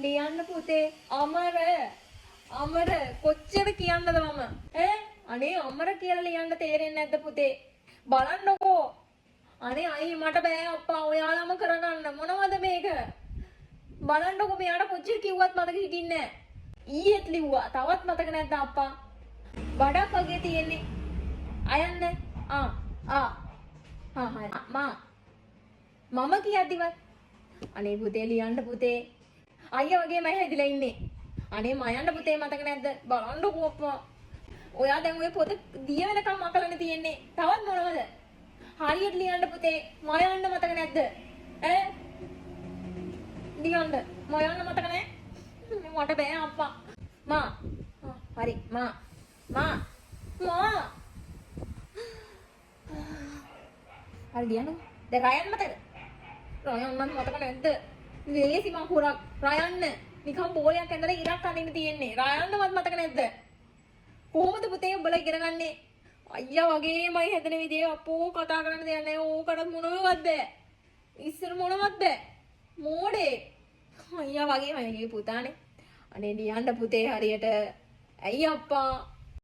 ලියන්න පුතේ අමර කොච්චර කියන්නද මම ඈ අනේ අමර කියලා ලියන්න තේරෙන්නේ නැද්ද පුතේ බලන්නකෝ අනේ අයියේ මට බෑ අප්පා ඔයාලම කරගන්න මොනවද මේක බලන්නකෝ මෙයාට කොච්චර කිව්වත් මතක හිටින්නේ නැහැ ඊයේත් ලිව්වා තවත් මතක නැද්ද අප්පා බඩක් වගේ තියෙන්නේ අයන්න හරි මම කියද්දිවත් අනේ පුතේ ලියන්න පුතේ අයියා වගේ මම හැදිලා ඉන්නේ අනේ මයන්න පුතේ මතක නැද්ද බලන්නකෝ අප්පා ඔයා දැන් ඔය පොත දිය වෙනකම් අකලනේ තියෙන්නේ තවත් මොනවද හරියට ලියන්න පුතේ මයන්න මතක නැද්ද ඈ ලියන්න මයන්න මතක නැහැ මට බෑ අප්පා හරි හරි ලියන්න දැන් රයන් මතකද රයන් නම් මතක නැද්ද ලේසි මහුරක් රයන්න නිකන් බෝලයක් ඇඳලා ඉරක් අඳින්න තියෙන්නේ රයන්නවත් මතක නැද්ද කොහොමද පුතේ උඹලා ඉගෙන ගන්නේ අයියා වගේමයි හැදෙන විදිය අපෝ කතා කරන්න දෙයක් නැහැ ඕකට මොනවද ඉස්සර මොනවද මෝඩේ අයියා වගේමයි මේ පුතානේ අනේ ලියන්න පුතේ හරියට ඇයි අප්පා